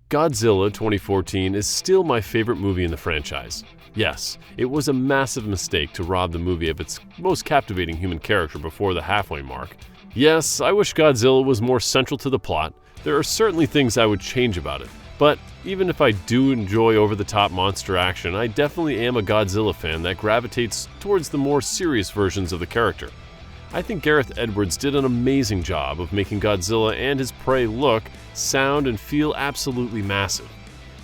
Godzilla 2014 is still my favorite movie in the franchise. Yes, it was a massive mistake to rob the movie of its most captivating human character before the halfway mark. Yes, I wish Godzilla was more central to the plot. There are certainly things I would change about it. But even if I do enjoy over-the-top monster action, I definitely am a Godzilla fan that gravitates towards the more serious versions of the character. I think Gareth Edwards did an amazing job of making Godzilla and his prey look, sound, and feel absolutely massive.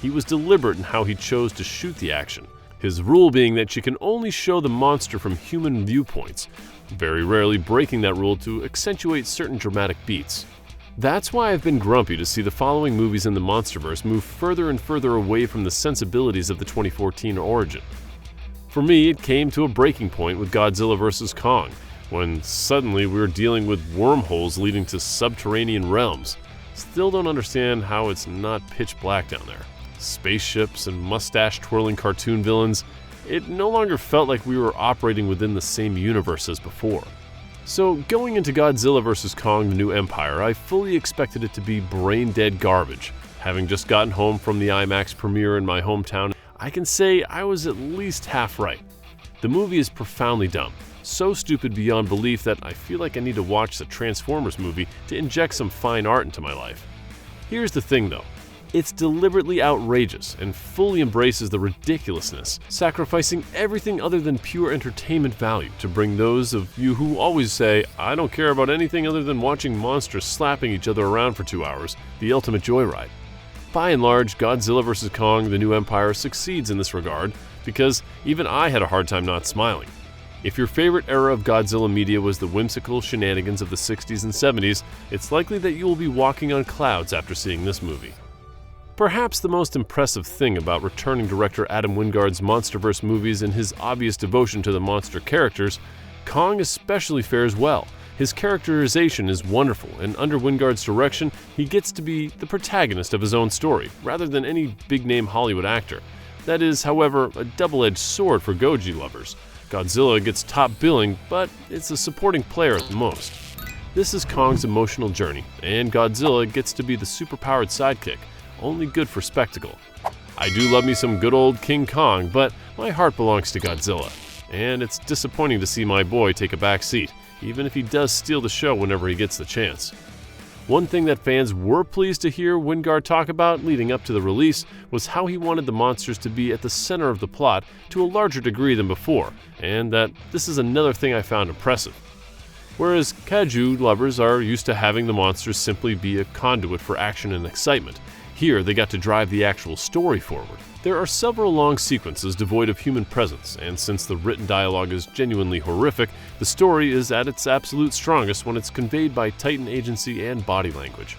He was deliberate in how he chose to shoot the action, his rule being that you can only show the monster from human viewpoints, very rarely breaking that rule to accentuate certain dramatic beats. That's why I've been grumpy to see the following movies in the MonsterVerse move further and further away from the sensibilities of the 2014 origin. For me, it came to a breaking point with Godzilla vs. Kong, when suddenly we were dealing with wormholes leading to subterranean realms. Still don't understand how it's not pitch black down there. Spaceships and mustache-twirling cartoon villains, it no longer felt like we were operating within the same universe as before. So going into Godzilla vs. Kong: The New Empire, I fully expected it to be brain-dead garbage. Having just gotten home from the IMAX premiere in my hometown, I can say I was at least half right. The movie is profoundly dumb, so stupid beyond belief that I feel like I need to watch the Transformers movie to inject some fine art into my life. Here's the thing though. It's deliberately outrageous and fully embraces the ridiculousness, sacrificing everything other than pure entertainment value to bring those of you who always say, "I don't care about anything other than watching monsters slapping each other around for 2 hours," the ultimate joyride. By and large, Godzilla vs. Kong: The New Empire succeeds in this regard, because even I had a hard time not smiling. If your favorite era of Godzilla media was the whimsical shenanigans of the 60s and 70s, it's likely that you will be walking on clouds after seeing this movie. Perhaps the most impressive thing about returning director Adam Wingard's MonsterVerse movies and his obvious devotion to the monster characters, Kong especially fares well. His characterization is wonderful, and under Wingard's direction, he gets to be the protagonist of his own story, rather than any big-name Hollywood actor. That is, however, a double-edged sword for Goji lovers. Godzilla gets top billing, but it's a supporting player at the most. This is Kong's emotional journey, and Godzilla gets to be the superpowered sidekick, only good for spectacle. I do love me some good old King Kong, but my heart belongs to Godzilla, and it's disappointing to see my boy take a back seat, even if he does steal the show whenever he gets the chance. One thing that fans were pleased to hear Wingard talk about leading up to the release was how he wanted the monsters to be at the center of the plot to a larger degree than before, and that this is another thing I found impressive. Whereas kaiju lovers are used to having the monsters simply be a conduit for action and excitement, here they got to drive the actual story forward. There are several long sequences devoid of human presence, and since the written dialogue is genuinely horrific, the story is at its absolute strongest when it's conveyed by Titan agency and body language.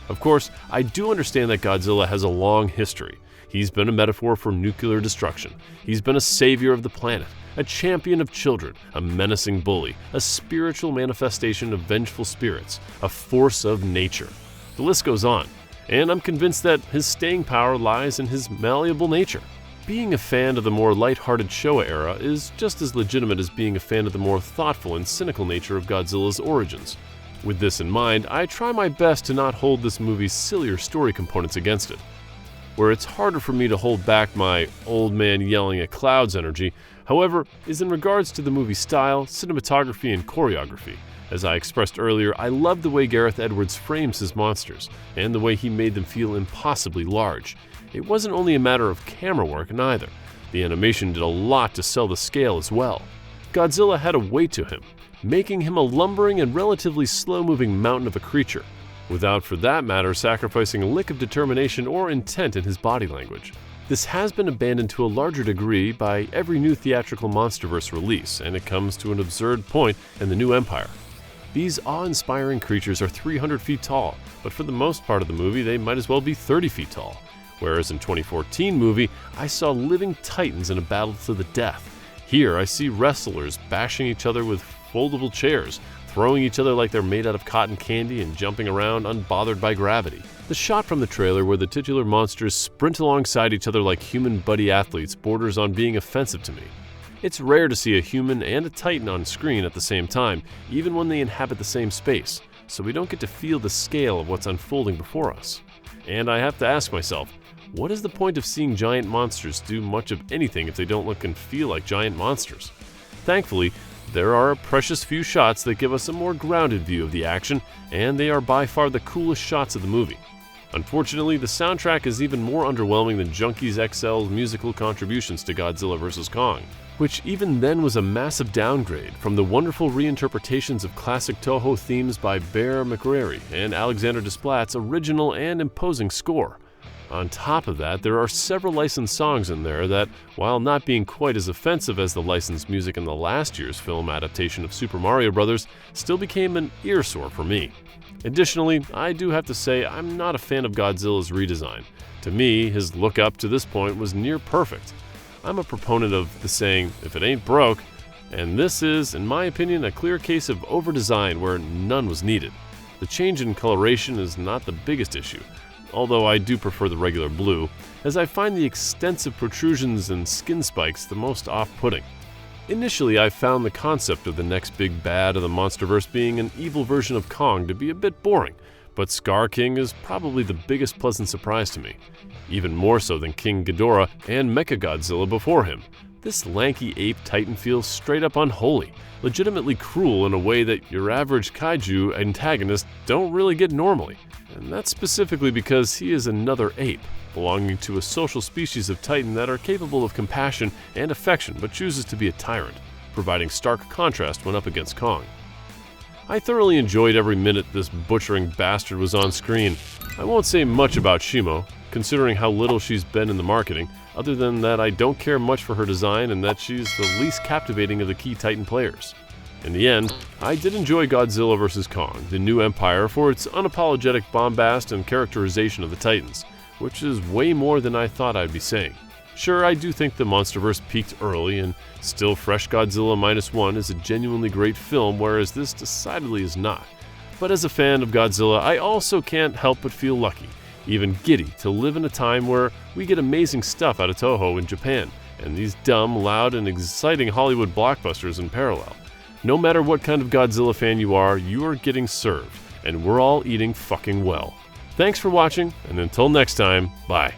Of course, I do understand that Godzilla has a long history. He's been a metaphor for nuclear destruction. He's been a savior of the planet, a champion of children, a menacing bully, a spiritual manifestation of vengeful spirits, a force of nature. The list goes on. And I'm convinced that his staying power lies in his malleable nature. Being a fan of the more light-hearted Showa era is just as legitimate as being a fan of the more thoughtful and cynical nature of Godzilla's origins. With this in mind, I try my best to not hold this movie's sillier story components against it. Where it's harder for me to hold back my old man yelling at clouds energy, however, is in regards to the movie's style, cinematography, and choreography. As I expressed earlier, I love the way Gareth Edwards frames his monsters, and the way he made them feel impossibly large. It wasn't only a matter of camera work neither. The animation did a lot to sell the scale as well. Godzilla had a weight to him, making him a lumbering and relatively slow-moving mountain of a creature, without for that matter sacrificing a lick of determination or intent in his body language. This has been abandoned to a larger degree by every new theatrical MonsterVerse release, and it comes to an absurd point in The New Empire. These awe-inspiring creatures are 300 feet tall, but for the most part of the movie they might as well be 30 feet tall. Whereas in 2014 movie, I saw living titans in a battle to the death. Here I see wrestlers bashing each other with foldable chairs, throwing each other like they're made out of cotton candy and jumping around unbothered by gravity. The shot from the trailer where the titular monsters sprint alongside each other like human buddy athletes borders on being offensive to me. It's rare to see a human and a titan on screen at the same time, even when they inhabit the same space, so we don't get to feel the scale of what's unfolding before us. and I have to ask myself, what is the point of seeing giant monsters do much of anything if they don't look and feel like giant monsters? Thankfully, there are a precious few shots that give us a more grounded view of the action, and they are by far the coolest shots of the movie. Unfortunately, the soundtrack is even more underwhelming than Junkies XL's musical contributions to Godzilla vs. Kong, which even then was a massive downgrade from the wonderful reinterpretations of classic Toho themes by Bear McCreary and Alexander Desplat's original and imposing score. On top of that, there are several licensed songs in there that, while not being quite as offensive as the licensed music in the last year's film adaptation of Super Mario Bros., still became an earsore for me. Additionally, I do have to say I'm not a fan of Godzilla's redesign. To me, his look up to this point was near perfect. I'm a proponent of the saying, if it ain't broke, and this is, in my opinion, a clear case of over-design where none was needed. The change in coloration is not the biggest issue, although I do prefer the regular blue, as I find the extensive protrusions and skin spikes the most off-putting. Initially, I found the concept of the next big bad of the MonsterVerse being an evil version of Kong to be a bit boring, but Scar King is probably the biggest pleasant surprise to me, even more so than King Ghidorah and Mechagodzilla before him. This lanky ape titan feels straight up unholy, legitimately cruel in a way that your average kaiju antagonists don't really get normally, and that's specifically because he is another ape, belonging to a social species of titan that are capable of compassion and affection but chooses to be a tyrant, providing stark contrast when up against Kong. I thoroughly enjoyed every minute this butchering bastard was on screen. I won't say much about Shimo, considering how little she's been in the marketing, other than that I don't care much for her design and that she's the least captivating of the key Titan players. In the end, I did enjoy Godzilla vs. Kong, The New Empire, for its unapologetic bombast and characterization of the Titans, which is way more than I thought I'd be saying. Sure, I do think the MonsterVerse peaked early, and still Fresh Godzilla -1 is a genuinely great film, whereas this decidedly is not. But as a fan of Godzilla, I also can't help but feel lucky, even giddy, to live in a time where we get amazing stuff out of Toho in Japan, and these dumb, loud, and exciting Hollywood blockbusters in parallel. No matter what kind of Godzilla fan you are getting served, and we're all eating fucking well. Thanks for watching, and until next time, bye.